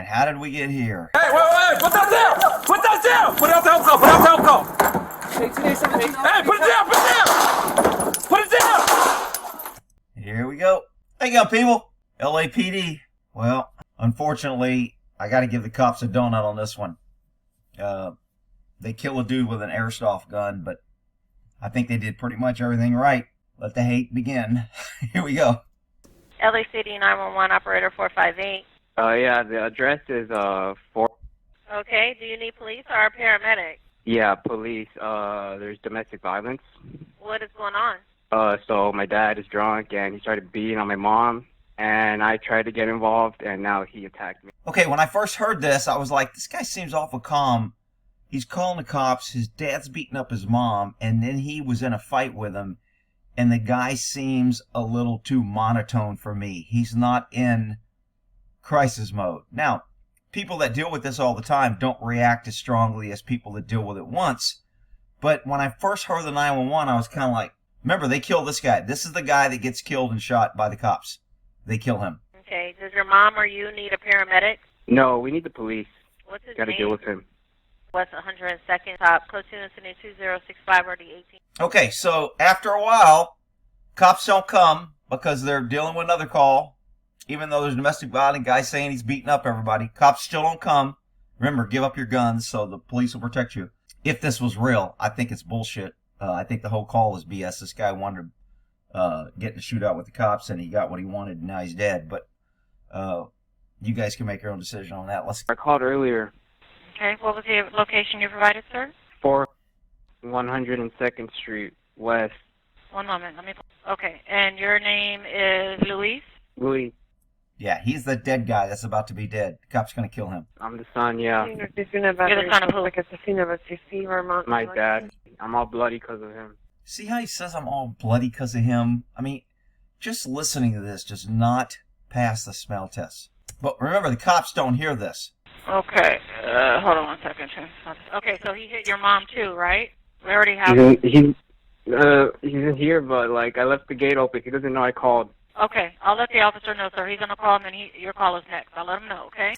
man, how did we get here? Hey, wait, put that down! Put that down! Put out the help call, put out the help call! Hey, put it down, put it down! Put it down! Here we go. Hey, go, people. LAPD. Well, unfortunately, I got to give the cops a donut on this one. They kill a dude with an airsoft gun, but I think they did pretty much everything right. Let the hate begin. Here we go. LACD 911 operator 458. Yeah, the address is 4. Okay, do you need police or a paramedic? Yeah, police. There's domestic violence. What is going on? So my dad is drunk and he started beating on my mom, and I tried to get involved, and now he attacked me. Okay, when I first heard this, I was like, this guy seems awful calm. He's calling the cops, his dad's beating up his mom, and then he was in a fight with him, and the guy seems a little too monotone for me. He's not in crisis mode. Now, people that deal with this all the time don't react as strongly as people that deal with it once, but when I first heard the 911, I was kind of like, remember, they kill this guy. This is the guy that gets killed and shot by the cops. They kill him. Okay, does your mom or you need a paramedic? No, we need the police. What's his Got to name? deal with him. West 102nd top, code 2 incident 2065 or the 18. Okay, so after a while, cops don't come because they're dealing with another call. Even though there's domestic violence, guy saying he's beating up everybody, cops still don't come. Remember, give up your guns so the police will protect you. If this was real, I think it's bullshit. I think the whole call is BS. This guy wanted to get in a shootout with the cops, and he got what he wanted, and now he's dead. But you guys can make your own decision on that. I called earlier. Okay, what was the location you provided, sir? 4 102nd Street West. One moment, let me... Okay, and your name is Luis? Louis. Yeah, he's the dead guy that's about to be dead. The cop's going to kill him. I'm the son, yeah. You're the son of who? My dad. I'm all bloody because of him. See how he says I'm all bloody because of him? I mean, just listening to this does not pass the smell test. But remember, the cops don't hear this. Okay, hold on one second. Okay, so he hit your mom too, right? We already have... He's in here, but, like, I left the gate open. He doesn't know I called. Okay, I'll let the officer know, sir. He's going to call him, and your call is next. I'll let him know, okay?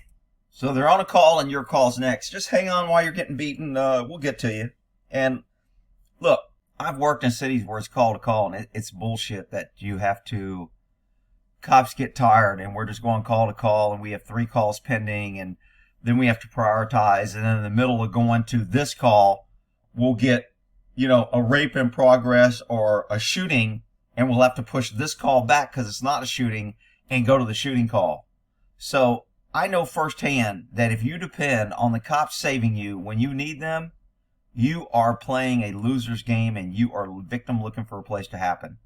So they're on a call, and your call's next. Just hang on while you're getting beaten. We'll get to you. And, look, I've worked in cities where it's call to call, and it's bullshit that you have to... Cops get tired, and we're just going call to call, and we have 3 calls pending, and then we have to prioritize, and then in the middle of going to this call, we'll get, a rape in progress or a shooting, and we'll have to push this call back because it's not a shooting and go to the shooting call. So I know firsthand that if you depend on the cops saving you when you need them, you are playing a loser's game and you are a victim looking for a place to happen.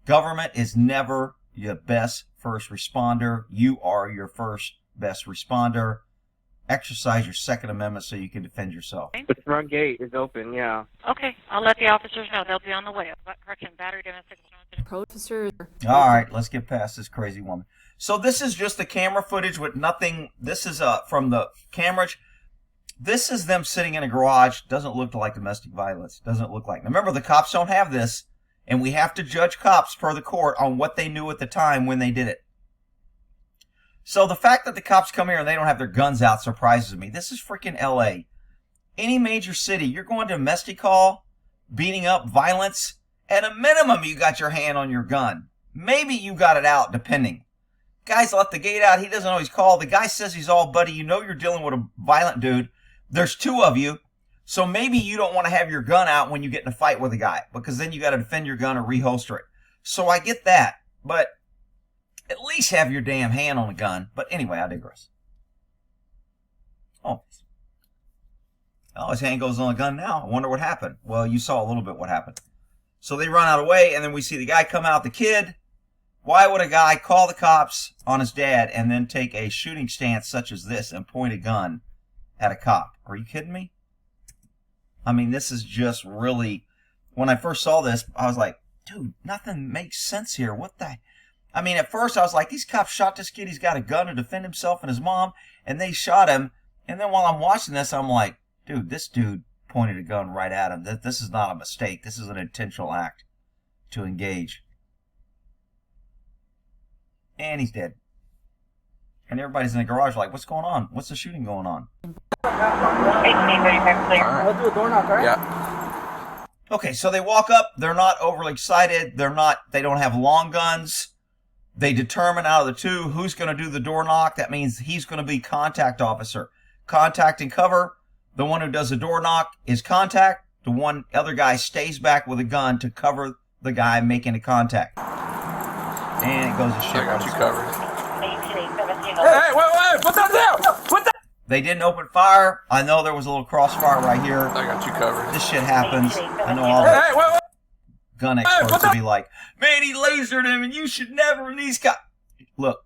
Government is never your best first responder. You are your first best responder. Exercise your Second Amendment so you can defend yourself. The front gate is open, yeah. Okay, I'll let the officers know. They'll be on the way. Correction, battery domestic... Protesters. All right, let's get past this crazy woman. So this is just the camera footage with nothing. This is from the cameras. This is them sitting in a garage. Doesn't look like domestic violence. Doesn't look like. Now remember, the cops don't have this, and we have to judge cops per the court on what they knew at the time when they did it. So the fact that the cops come here and they don't have their guns out surprises me. This is freaking LA. Any major city, you're going to domestic call, beating up, violence. At a minimum, you got your hand on your gun. Maybe you got it out, depending. Guy's left the gate out. He doesn't always call. The guy says he's all buddy. You know you're dealing with a violent dude. There's 2 of you. So maybe you don't want to have your gun out when you get in a fight with a guy, because then you got to defend your gun or reholster it. So I get that. But at least have your damn hand on a gun. But anyway, I digress. Oh, his hand goes on a gun now. I wonder what happened. Well, you saw a little bit what happened. So they run out of the way, and then we see the guy come out, the kid. Why would a guy call the cops on his dad and then take a shooting stance such as this and point a gun at a cop? Are you kidding me? I mean, this is just really... When I first saw this, I was like, dude, nothing makes sense here. What the... I mean, at first I was like, these cops shot this kid. He's got a gun to defend himself and his mom, and they shot him. And then while I'm watching this, I'm like, dude, this dude pointed a gun right at him. This is not a mistake. This is an intentional act to engage. And he's dead. And everybody's in the garage like, what's going on? What's the shooting going on? 1835 clear. I'll do a door knock, right? Yeah. Okay, so they walk up. They're not overly excited. They don't have long guns. They determine out of the two who's going to do the door knock. That means he's going to be contact officer. Contact and cover. The one who does the door knock is contact. The one other guy stays back with a gun to cover the guy making a contact. And it goes to shit. I got you covered. 1817. Hey, wait, put that down! Put that! They didn't open fire. I know there was a little crossfire right here. I got you covered. This shit happens. I know all the Hey, wait! gun experts will be like, man, he lasered him and you should never, and these guys. Look,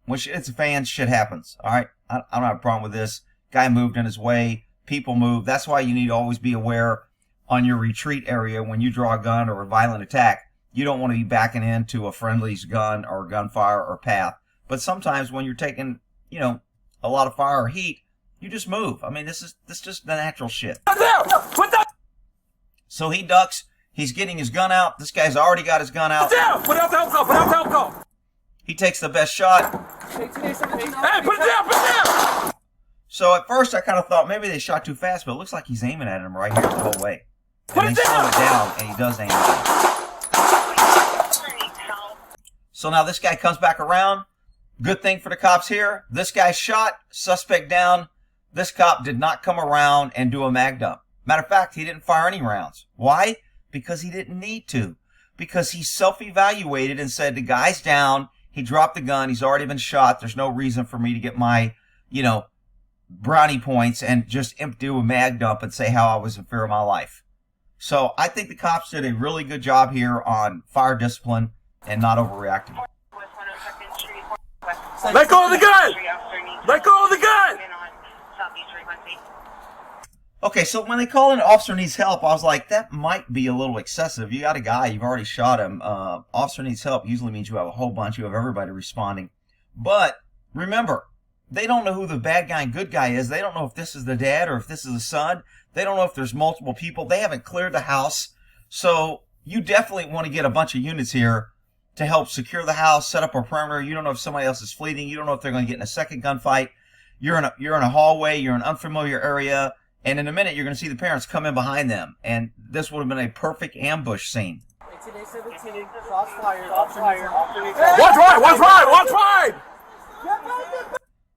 when it's a fan, shit happens. All right? I don't have a problem with this. Guy moved in his way. People move. That's why you need to always be aware on your retreat area when you draw a gun or a violent attack. You don't want to be backing into a friendly's gun or gunfire or path. But sometimes when you're taking, you know, a lot of fire or heat, you just move. I mean, this is just the natural shit. So he ducks. He's getting his gun out. This guy's already got his gun out. Put out the help call! Put out the help call! He takes the best shot. Hey, put it down! Put it down! So at first I kind of thought maybe they shot too fast, but it looks like he's aiming at him right here the whole way. And they slow it down, and he does aim at him. So now this guy comes back around. Good thing for the cops here. This guy shot, suspect down. This cop did not come around and do a mag dump. Matter of fact, he didn't fire any rounds. Why? Because he didn't need to. Because he self-evaluated and said, the guy's down. He dropped the gun. He's already been shot. There's no reason for me to get my, you know, brownie points and just do a mag dump and say how I was in fear of my life. So I think the cops did a really good job here on fire discipline and not overreacting. Let go of the gun! Let go of the gun! Okay, so when they call in officer needs help, I was like, that might be a little excessive. You got a guy, you've already shot him. Officer needs help usually means you have a whole bunch, you have everybody responding. But remember, they don't know who the bad guy and good guy is. They don't know if this is the dad or if this is the son. They don't know if there's multiple people. They haven't cleared the house. So you definitely want to get a bunch of units here to help secure the house, set up a perimeter. You don't know if somebody else is fleeing. You don't know if they're going to get in a second gunfight. You're in a hallway. You're in an unfamiliar area. And in a minute, you're going to see the parents come in behind them. And this would have been a perfect ambush scene. Watch right! Watch right!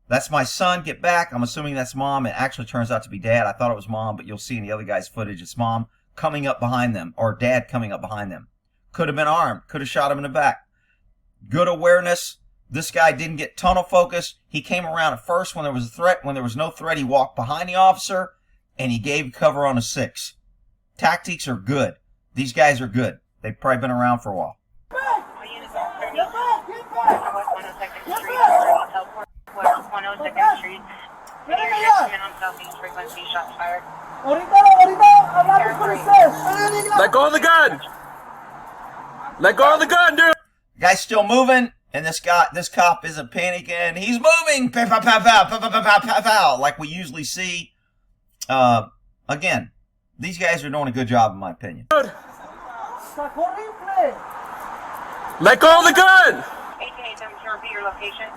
That's my son. Get back. I'm assuming that's mom. It actually turns out to be dad. I thought it was mom, but you'll see in the other guy's footage, it's mom coming up behind them, or dad coming up behind them. Could have been armed. Could have shot him in the back. Good awareness. This guy didn't get tunnel focused. He came around at first when there was a threat. When there was no threat, he walked behind the officer, and he gave cover on a 6. Tactics are good. These guys are good. They've probably been around for a while. Let go of the gun! Let go of the gun, dude! Guy's still moving, and this cop isn't panicking. He's moving! Pow, pow, pow, pow, pow, pow, pow, pow, pow, like we usually see. Again, these guys are doing a good job, in my opinion. Let go of the gun! 1887, repeat your location.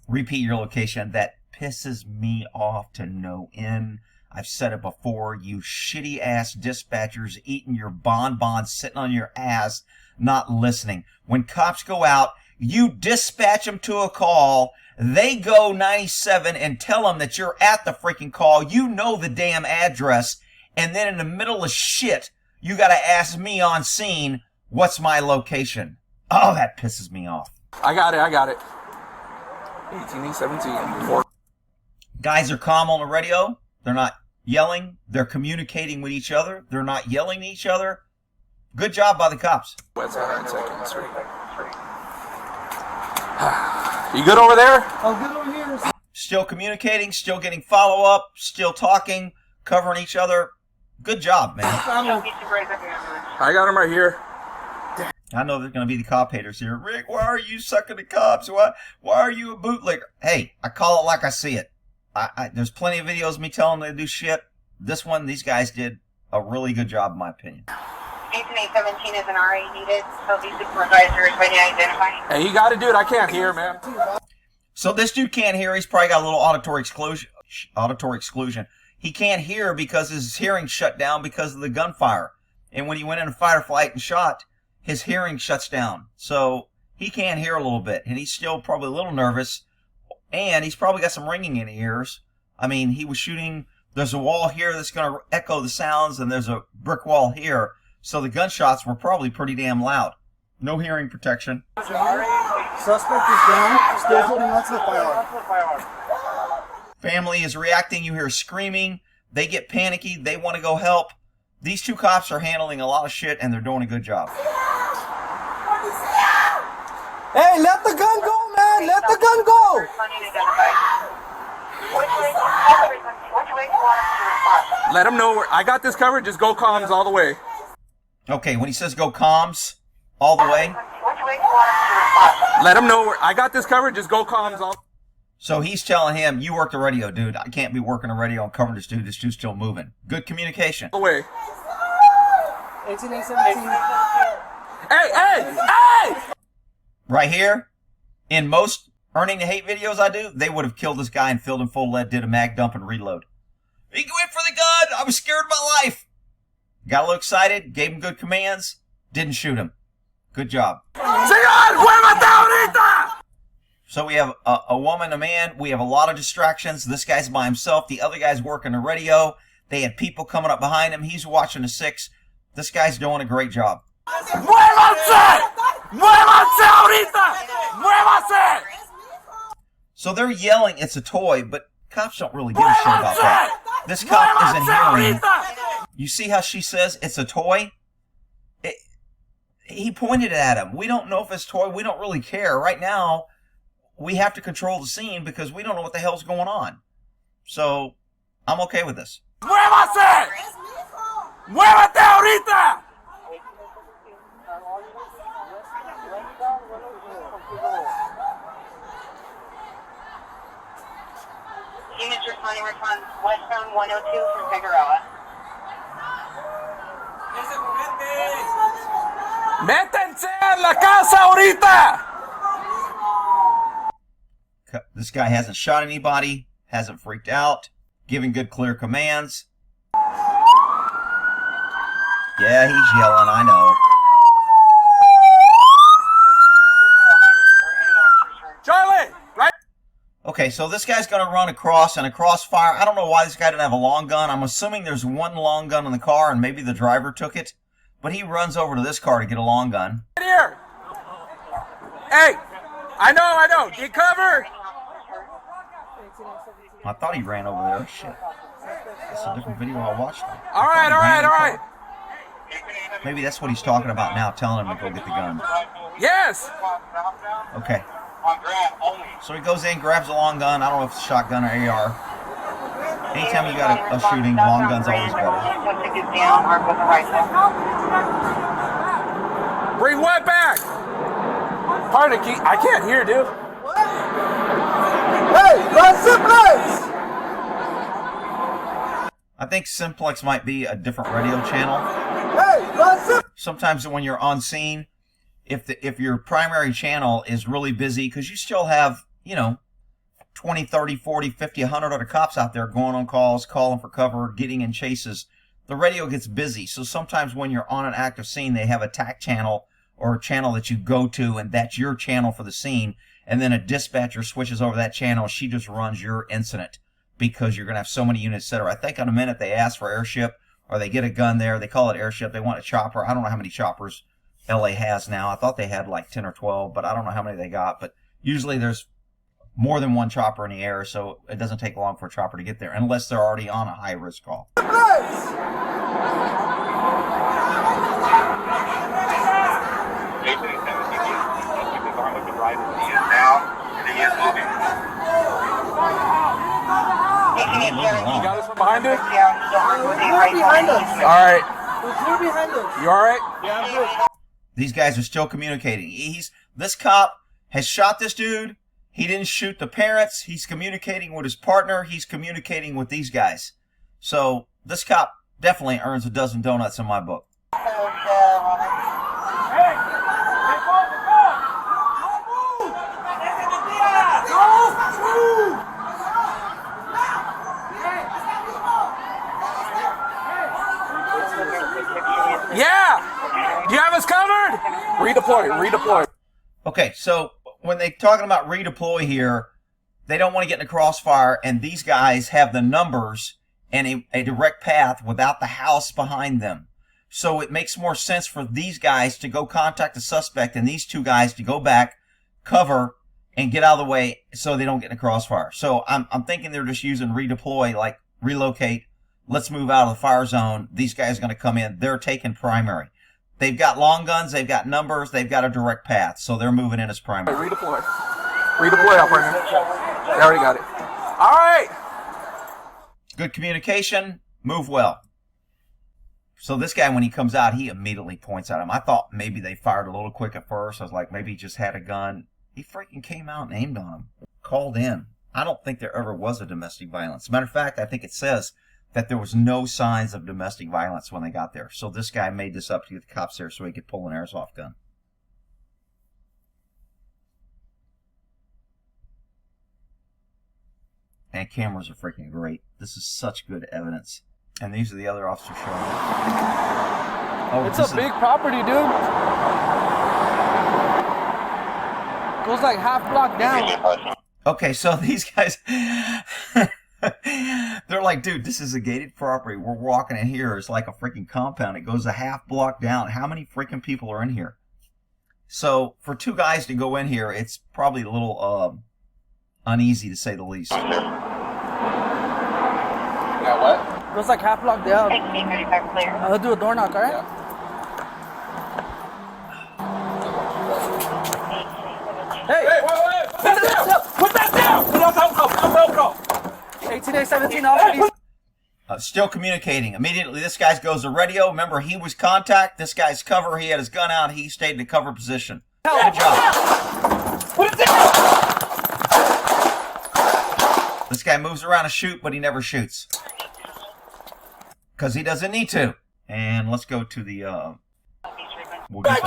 Repeat your location. That pisses me off to no end. I've said it before. You shitty ass dispatchers eating your bonbons, sitting on your ass, not listening. When cops go out, you dispatch them to a call. They go 97 and tell them that you're at the freaking call. You know the damn address. And then in the middle of shit, you got to ask me on scene, what's my location? Oh, that pisses me off. I got it. 1817. Guys are calm on the radio. They're not yelling. They're communicating with each other. They're not yelling at each other. Good job by the cops. What's 9 seconds? You good over there? I'm good over here. Still communicating, still getting follow-up, still talking, covering each other. Good job, man. I got him right here. I know there's going to be the cop haters here. Rick, why are you sucking the cops? Why are you a bootlegger? Hey, I call it like I see it. There's plenty of videos of me telling them to do shit. This one, these guys did a really good job, in my opinion. 18817 is an RA needed, so these supervisors ready to identify. Hey, you got to do it. I can't hear, man. So this dude can't hear. He's probably got a little auditory exclusion. He can't hear because his hearing shut down because of the gunfire. And when he went in a fight or flight and shot, his hearing shuts down. So he can't hear a little bit. And he's still probably a little nervous. And he's probably got some ringing in his ears. I mean, he was shooting. There's a wall here that's going to echo the sounds, and there's a brick wall here. So the gunshots were probably pretty damn loud. No hearing protection. Suspect is down, still holding on to the firearm. Family is reacting. You hear screaming. They get panicky. They want to go help. These two cops are handling a lot of shit, and they're doing a good job. Hey, let the gun go, man! Let the gun go! Let them know I got this covered. Just go comms all the way. Okay, when he says go comms all the way. Let them know I got this covered. Just go comms all. So he's telling him, you work the radio, dude. I can't be working the radio and covering this dude. This dude's still moving. Good communication. Away. 18-17. Hey! Right here, in most Earning the Hate videos I do, they would have killed this guy and filled him full of lead, did a mag dump and reload. He went for the gun. I was scared of my life. Got a little excited, gave him good commands, didn't shoot him. Good job. Señor, muévate ahorita! So we have a woman, a man. We have a lot of distractions. This guy's by himself. The other guy's working the radio. They had people coming up behind him. He's watching the 6. This guy's doing a great job. ¡Muévanse! ¡Muévanse ahorita! ¡Muévanse! So they're yelling, it's a toy, but cops don't really give a shit about that. This cop isn't hearing. You see how she says it's a toy? He pointed it at him. We don't know if it's a toy. We don't really care. Right now, we have to control the scene because we don't know what the hell's going on. So, I'm okay with this. ¡Muévase! ¡Muévate ahorita! Units responding, response westbound 102 from Figueroa. ¡Métense en la casa ahorita! This guy hasn't shot anybody, hasn't freaked out, giving good clear commands. Yeah, he's yelling, I know. Charlie, right? Okay, so this guy's going to run across and a crossfire. I don't know why this guy didn't have a long gun. I'm assuming there's one long gun in the car and maybe the driver took it. But he runs over to this car to get a long gun. Right here. Hey, I know. Get cover. I thought he ran over there. Shit. That's a different video I watched. All right. Maybe that's what he's talking about now, telling him to go get the gun. Yes. Okay. So he goes in, grabs a long gun. I don't know if it's a shotgun or AR. Anytime you got a shooting, long gun's always better. Bring what back? Pardon, I can't hear, dude. Hey, run Simplex! I think Simplex might be a different radio channel. Hey, run Simplex! Sometimes when you're on scene, if your primary channel is really busy, because you still have, 20, 30, 40, 50, 100 other cops out there going on calls, calling for cover, getting in chases, the radio gets busy. So sometimes when you're on an active scene, they have a TAC channel or a channel that you go to, and that's your channel for the scene. And then a dispatcher switches over that channel. She just runs your incident because you're going to have so many units, etc. I think in a minute they ask for airship or they get a gun there. They call it airship. They want a chopper. I don't know how many choppers LA has now. I thought they had like 10 or 12, but I don't know how many they got. But usually there's more than one chopper in the air, so it doesn't take long for a chopper to get there unless they're already on a high-risk call. You got us from behind us? Behind us. All right. We're behind us. You all right? Yeah, I'm good. These guys are still communicating. This cop has shot this dude. He didn't shoot the parents. He's communicating with his partner. He's communicating with these guys. So this cop definitely earns a dozen donuts in my book. Hey, Redeploy. Okay, so when they're talking about redeploy here, they don't want to get in the crossfire, and these guys have the numbers and a direct path without the house behind them. So it makes more sense for these guys to go contact the suspect and these two guys to go back, cover, and get out of the way so they don't get in the crossfire. So I'm thinking they're just using redeploy, like relocate, let's move out of the fire zone. These guys are going to come in. They're taking primary. They've got long guns, they've got numbers, they've got a direct path, so they're moving in as primary. Redeploy, operator. They already got it. All right. Good communication, move well. So this guy, when he comes out, he immediately points at him. I thought maybe they fired a little quick at first. I was like, maybe he just had a gun. He freaking came out and aimed on him. Called in. I don't think there ever was a domestic violence. As a matter of fact, I think it says that there was no signs of domestic violence when they got there. So this guy made this up to get the cops there so he could pull an airsoft gun. And cameras are freaking great. This is such good evidence. And these are the other officers showing up. Oh, it's a big property, dude. Goes like half block down. Okay, so these guys, they're like, dude, this is a gated property. We're walking in here. It's like a freaking compound. It goes a half block down. How many freaking people are in here? So for two guys to go in here, it's probably a little uneasy to say the least. Yeah, what? Goes like half block down. I'll do a door knock, alright? Yeah. Hey! Wait! Put that down! Put that down! Put that down! 18A, 17 off. Still communicating. Immediately, this guy goes to radio. Remember, he was contact. This guy's cover. He had his gun out. He stayed in the cover position. Good job. Put it down! This guy moves around to shoot, but he never shoots. Because he doesn't need to. And let's go to the... Back!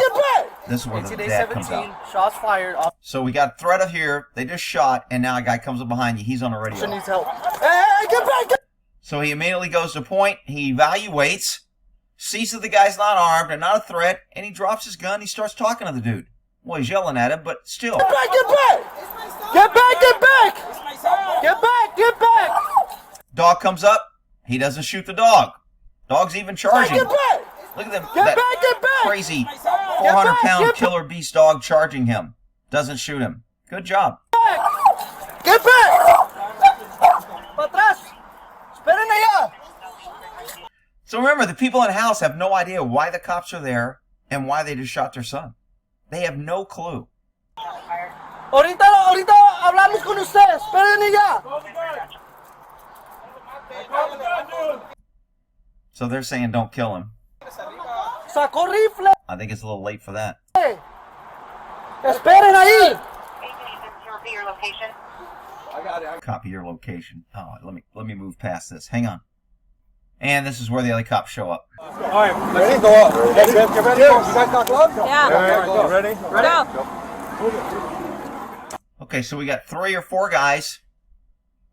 This is where the 18A, dad comes 17, out. shots fired. So we got a threat of here. They just shot, and now a guy comes up behind you. He's on the radio. Needs help. Hey, get back! So he immediately goes to point. He evaluates, sees that the guy's not armed and not a threat, and he drops his gun. He starts talking to the dude. Well, he's yelling at him, but still. Get back! Get back! Get back! Get back! Get back! Get back! Dog comes up. He doesn't shoot the dog. Dog's even charging. Get back! Look at them. Get That back! Get back! crazy 400-pound killer beast dog charging him. Doesn't shoot him. Good job. Get back! Pa atrás! Esperen allá! So remember, the people in the house have no idea why the cops are there and why they just shot their son. They have no clue. Ahorita hablamos con usted. Esperen allá. So they're saying don't kill him. Sacó rifle. I think it's a little late for that. Esperen ahí. Your location. I got it. Copy your location. Oh, let me move past this. Hang on. And this is where the other cops show up. All right, ready? Go up. Ready? Get ready. You guys got gloves? Yeah. Ready? Go. Okay, so we got 3 or 4 guys.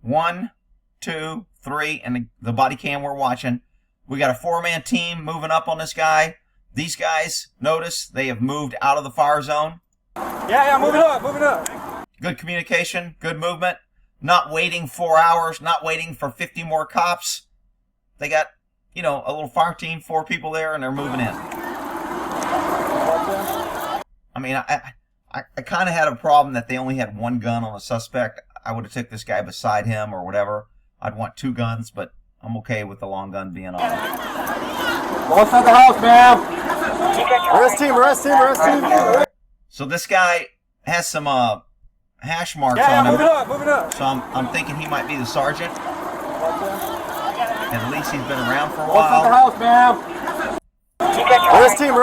1, 2, 3, and the body cam we're watching. We got a 4-man team moving up on this guy. These guys, notice, they have moved out of the fire zone. Yeah, moving up. Good communication, good movement. Not waiting 4 hours, not waiting for 50 more cops. They got, a little fire team, 4 people there, and they're moving in. I mean, I kind of had a problem that they only had 1 gun on a suspect. I would have took this guy beside him or whatever. I'd want 2 guns, but I'm okay with the long gun being on. Go inside the house, ma'am. Arrest team. So this guy has some hash marks on him. Moving up. So I'm thinking he might be the sergeant. At least he's been around for a while. House, ma'am. Arrest team.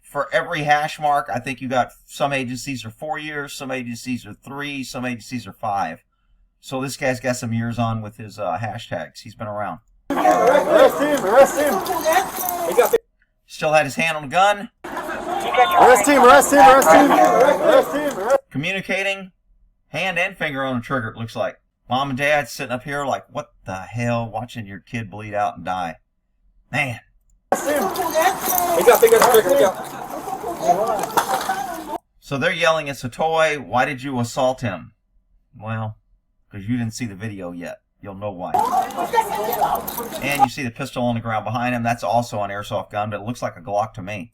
For every hash mark, I think you got some agencies are 4 years, some agencies are 3, some agencies are 5. So this guy's got some years on with his hashtags. He's been around. Arrest team. Still had his hand on the gun. Arrest team. Communicating. Hand and finger on the trigger, it looks like. Mom and Dad sitting up here like, what the hell? Watching your kid bleed out and die. Man. He got fingers on the trigger. So they're yelling, it's a toy. Why did you assault him? Well, because you didn't see the video yet. You'll know why. And you see the pistol on the ground behind him. That's also an airsoft gun, but it looks like a Glock to me.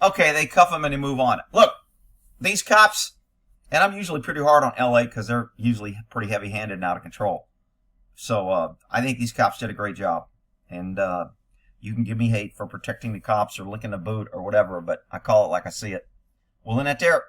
Okay, they cuff him and they move on. Look, these cops, and I'm usually pretty hard on LA because they're usually pretty heavy-handed and out of control. So I think these cops did a great job. And you can give me hate for protecting the cops or licking the boot or whatever, but I call it like I see it. We'll end it there.